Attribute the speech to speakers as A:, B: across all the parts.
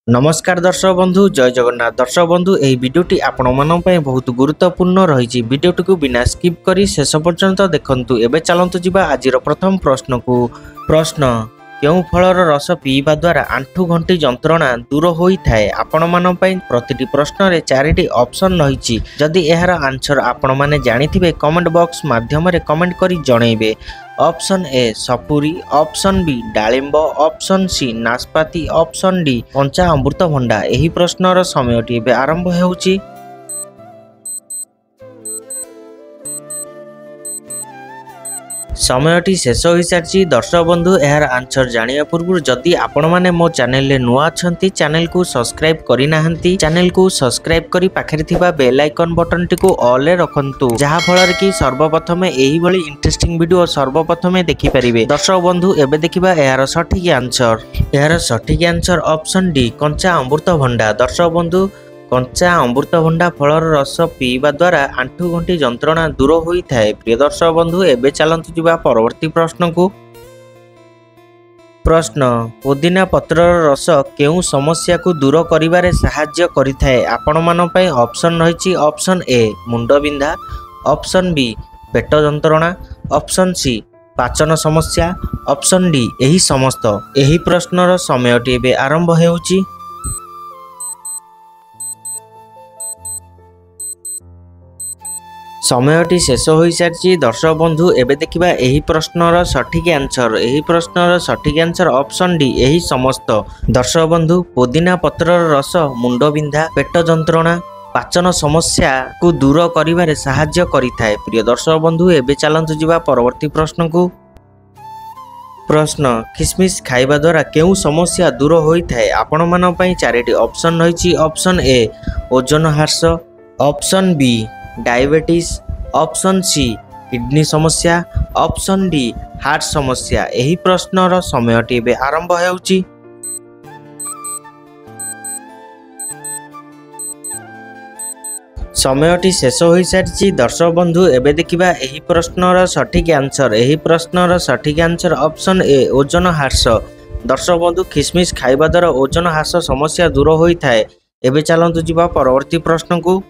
A: नमस्कार दर्शक बंधु जय जगन्नाथ दर्शक बंधु एही वीडियोटी आपण मानन पय बहुत गुरुत्वपूर्ण रही वीडियोटी को बिना स्किप करी शेष पर्यंत देखंतु। एबे चलंतु जिबा आजिर प्रथम प्रश्न को। प्रश्न केउ फलर रस पीवा द्वारा आंठु घंटी जंत्रणा दूर होई थाए। आपण मानन पय प्रतिटी प्रश्न रे चारिटी ऑप्शन रहिछि। जदि एहार आंसर आपण माने जानिथिबे कमेंट बॉक्स माध्यम रे कमेंट करी जणैबे। ऑप्शन ए सपुरी, ऑप्शन बी डालिंब, ऑप्शन सी नाशपाती, ऑप्शन डी कंचा अमृतभंडा। एही प्रश्नर समयटी एबे आरंभ हेउछि। समयटी शेष हो सारी। दर्शक बंधु यार आंसर जानिया पूर्व जदि आपण माने मो चैनल रे नुआ अछंती चैनल को सब्सक्राइब करि नाहंती चैनल को सब्सक्राइब करी पाखरे थिबा बेल आइकन बटन टी को ऑल रे रखंतु जहा फलर की सर्वप्रथम एही भली इंटरेस्टिंग वीडियो सर्वप्रथम देखि परिबे। दर्शक बंधु एबे देखिबा यार सठिक आंसर। यार सठिक आंसर ऑप्शन डी कंचा अमृतभंडा। दर्शक बंधु कंचा अमृतभंडा फलर रस पीवा द्वारा आंठु घंटी जंत्रणा दूर होई थाए। प्रिय दर्शक बंधु एबे चलंतु जिबा परवर्ती प्रश्न को। प्रश्न पुदीना पत्रर रस केउ समस्या को दूर करिवारे सहाय्य करिथाए। आपण मानन पय ऑप्शन रहिछि। ऑप्शन ए मुंड बिंधा, ऑप्शन बी पेट जंत्रणा, ऑप्शन सी पाचन समस्या, ऑप्शन डी एही समस्त। एही प्रश्नर समयटी एबे आरंभ हेउछि। समयटी शेष हो सारी। दर्शक बंधु एबे देखिबा एही प्रश्नर सठिक आंसर। एही प्रश्नर सठिक आंसर ऑप्शन डी एही समस्त। दर्शक बंधु पुदीना पत्रर रस मुंड बिंधा, पेट जंत्रणा, पाचन समस्या को दूर करिवारे सहाय्य करिथाए। प्रिय दर्शक बंधु एबे चलंतु जिबा परवर्ती प्रश्न को। प्रश्न किसमिस खाइबा द्वारा केउ समस्या दूर होई थाए। आपण मानन पय चारिटी ऑप्शन रहिछि। ऑप्शन ए ओजन ह्रास, option B diabetes, option C kidney समस्या, ऑप्शन डी हार्ट समस्या। एही प्रश्नर समयटी एबे आरंभ हेउछि। समयटी शेष हो सारी। दर्शक बंधु एबे देखिबा एही प्रश्नर सठिक आंसर। एही प्रश्नर सठिक आंसर ऑप्शन ए ओजन ह्रास। दर्शक बंधु किसमिस खाइबा द्वारा ओजन ह्रास समस्या दूर होई थाए। एबे चलंतु जिबा परवर्ती प्रश्न को।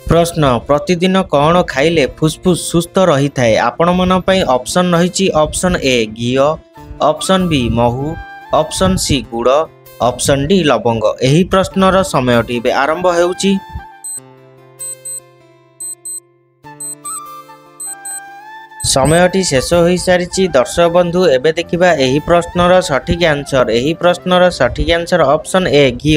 A: प्रश्न प्रतिदिन कौन खाइले फुसफुस सुस्थ रही थाए। आपण मन पय ऑप्शन रहिछि। ऑप्शन ए घी, ऑप्शन बी महू, ऑप्शन सी गुड़, ऑप्शन डी लवंग। एही प्रश्नर समयटी बे आरंभ हेउछि। समयटी शेष हो सारी। दर्शक बंधु एबे देखिबा एही प्रश्नर सठिक आंसर। एही प्रश्नर सठिक आंसर ऑप्शन ए घी।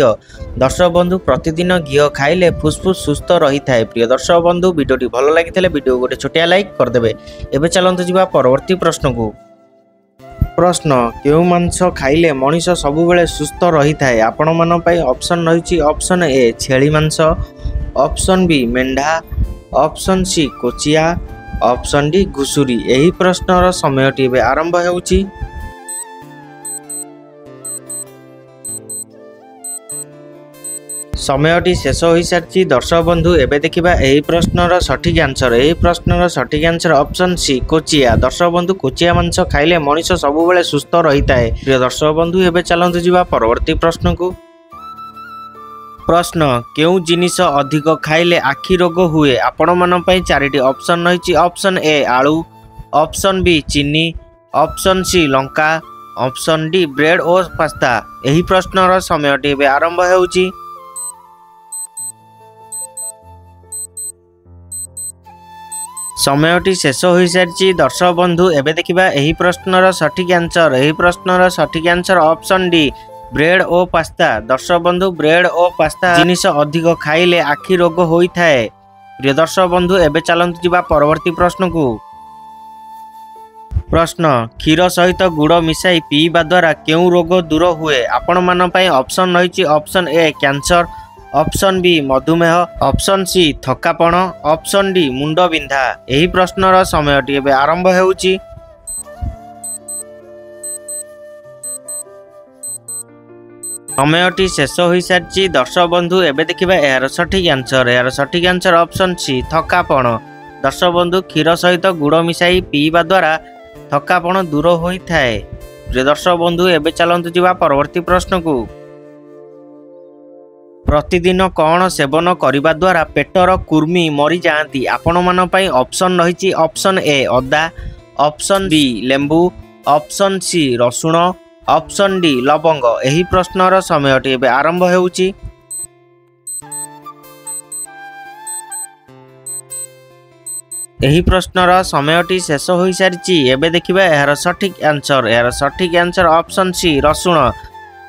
A: दर्शक बंधु प्रतिदिन घी खाइले फुसफुस सुस्थ रही थाए। प्रिय दर्शक बंधु वीडियोटी भल लागिथिले वीडियो गोटे छोटिया लाइक करदेबे। एबे चलंतु जिबा परवर्ती प्रश्न को। प्रश्न केउ मांस खाइले मनीष सबुबेले सुस्थ रही थाए। आपण मन पय ऑप्शन रहिछि। ऑप्शन ए छेली मांस, ऑप्शन बी मेंढा, ऑप्शन सी कोचिया, ऑप्शन डी घुसुरी। एही प्रश्नर समयटी एबे आरंभ हेउछि। समयटी शेष हो सारी। दर्शक बंधु एबे देखिबा एही प्रश्नर सठिक आंसर। एही प्रश्नर सठिक आंसर ऑप्शन सी कोचिया। दर्शक बंधु कोचिया मांस खाइले मनीष सबुबेले सुस्थ रही थाए। प्रिय दर्शक बंधु एबे चलंतु जिबा परवर्ती प्रश्न को। प्रश्न केउ जिनिस अधिक खाइले आखि रोग हुए। आपण मन पय चारिटी ऑप्शन रहिछि। ऑप्शन ए आलू, ऑप्शन बी चीनी, ऑप्शन सी लंका, ऑप्शन डी ब्रेड और पास्ता। एही प्रश्नर समयटी एबे आरंभ हेउछि। समयटी शेष हो सारी। दर्शक बंधु एबे देखिबा एही प्रश्नर सठिक आंसर। एही प्रश्नर सठिक आंसर ऑप्शन डी ब्रेड और पास्ता। दर्शक बंधु ब्रेड और पास्ता जिनिस अधिक खाइले आखि रोग होई थाए। प्रिय दर्शक बंधु एबे चलंतु जिबा परवर्ती प्रश्न को। प्रश्न क्षीर सहित गुड़ मिसाई पीवा द्वारा केउ रोग दूर हुए। आपण मन पय ऑप्शन रहिछि। Option A cancer, option B मधुमेह, ऑप्शन सी थकापण, ऑप्शन डी मुंड बिंधा। एही प्रश्नर समयटी एबे आरंभ हेउछि। समयटी शेष हो सारी। दर्शक बंधु एबे देखिबा यार सठिक आंसर। यार सठिक आंसर ऑप्शन सी थकापण। दर्शक बंधु क्षीर सहित गुड़ मिसाई पीवा द्वारा थकापण दूर होई थाए। प्रिय दर्शक बंधु एबे चलंतु जिबा परवर्ती प्रश्न को। प्रतिदिन कौन सेवन करने द्वारा पेटर कुर्मी मरी जाती आपण मान ऑप्शन रही ऑप्शन ए अदा, ऑप्शन बी लेंबू, ऑप्शन सी रसुण, ऑप्शन डी लवंग। यही प्रश्नर समयटी एबे आरंभ होउची। यही प्रश्नर समयटी शेष हो सारी। एबे देखिबा यार सठिक आंसर। यार सठिक आंसर ऑप्शन सी रसुण।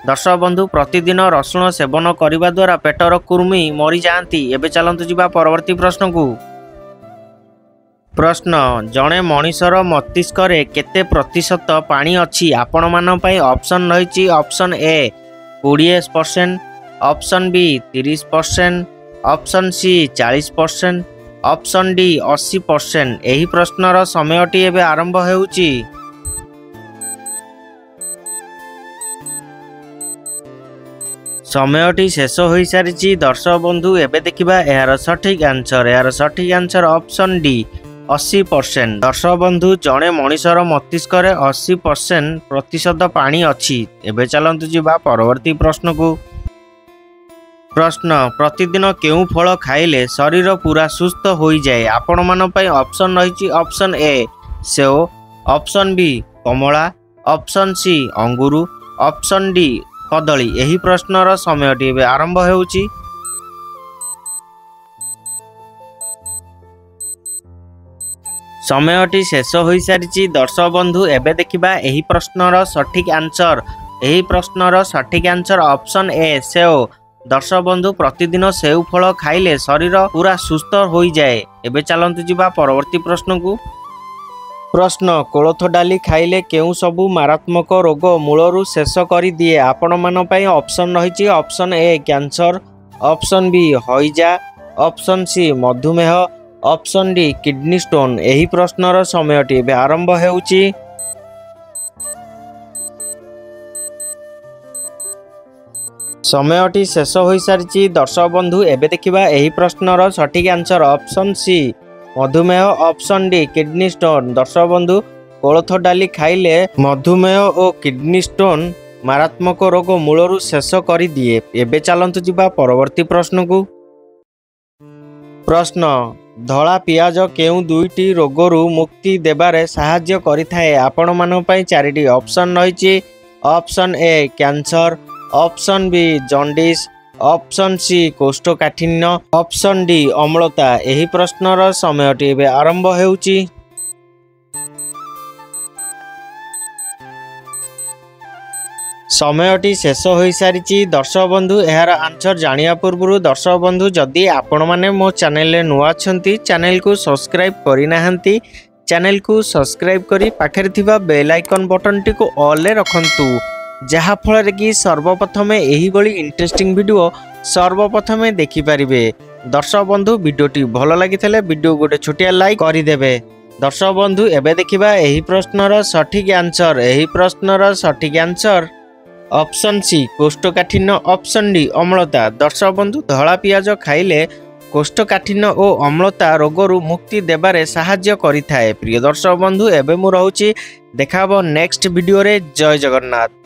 A: दर्शक बंधु प्रतिदिन रसुण सेवन करने द्वारा पेटर कुर्मी मरी जाती। एबे चलंतु जिबा परवर्ती प्रश्न को। प्रश्न जड़े मनीषर मस्तिष्क केते प्रतिशत पानी अच्छी आपण मान पई ऑप्शन रही option A 20%, option B 30%, option C 40%, option D 80%। यही प्रश्नर समयटी एबे आरंभ होउची। समयटी शेष हो सारी। दर्शक बंधु एबे देखिबा यार सठिक आंसर। यार सठिक आंसर ऑप्शन डी 80%। दर्शक बंधु जड़े मनीषर मस्तिष्क 80% प्रतिशत पानी अच्छी। एबे चलंतु जिबा परवर्ती प्रश्न को। प्रश्न प्रतिदिन केउ फल खाइले शरीर पूरा सुस्थ हो जाए आपण मान पई ऑप्शन रही ऑप्शन ए सेव, ऑप्शन बी कमला, ऑप्शन सी अंगूर, ऑप्शन डी कदली। यही प्रश्नर समयटी एबे आरंभ होउची। समयटी शेष हो सारी। दर्शक बंधु एबे देखिबा एही प्रश्नर सठिक आंसर। एही प्रश्नर सठिक आंसर ऑप्शन ए सेव। दर्शक बंधु प्रतिदिन सेव फल खाइले शरीर पूरा सुस्थ हो जाए। एबे चलंतु जिबा परवर्ती प्रश्न को। प्रश्न कोलथ डाली खाइले केउ सबु मारात्मक रोग मूलरू शेष कर दिए आपण मान पई ऑप्शन रही option A cancer, option B हईजा, ऑप्शन सी मधुमेह, ऑप्शन डी किडनी स्टोन। यही प्रश्नर समयटी एबे आरंभ होउची। समयटी शेष हो सारी। दर्शक बंधु एबे देखिबा एही प्रश्नर सठिक आंसर ऑप्शन सी मधुमेह, ऑप्शन डी किडनी स्टोन। दर्शक बंधु कोलथ डाली खाइले मधुमेह और किडनी स्टोन मारात्मक रोग मूलरू शेष कर दिए। एबे चलंतु जिबा परवर्ती प्रश्न को। प्रश्न धला पियाज केउ दुईटी रोगरू मुक्ति देबारे साहाय्य करिथाए आपण मान पई चारिटी ऑप्शन रही option A cancer, option B jaundice, option C कोष्ठकाठिन्य, ऑप्शन डी अम्लता। यही प्रश्नर समयटी एबे आरंभ होउची। समयटी शेष हो सारी। दर्शक बंधु यार आंसर जानिया पूर्व दर्शक बंधु जदि आपण माने मो चैनल रे नुआ छंती चैनल को सब्सक्राइब करि नाहंती चैनल को सब्सक्राइब करी पाखरे थिबा बेल आइकन बटन टी को ऑल रे रखंतु जहा फल कि सर्वप्रथमे एही बड़ी इंटरेस्टिंग वीडियो सर्वप्रथमे देखि परिबे। दर्शक बंधु वीडियोटी भल लागिथले वीडियो गोटे छोटिया लाइक करि देबे। दर्शक बंधु एबे देखिबा एही प्रश्नर सठिक आंसर। एही प्रश्नर सठिक आंसर ऑप्शन सी कोष्ठकाठिन्य, ऑप्शन डी अम्लता। दर्शक बंधु धला पियाज खाइले कोष्ठकाठिन्य और अम्लता रोगरू मुक्ति देबारे साहाय्य करिथाए। प्रिय दर्शक बंधु एबे मु रहउची देखाबो नेक्स्ट वीडियो रे। जय जगन्नाथ।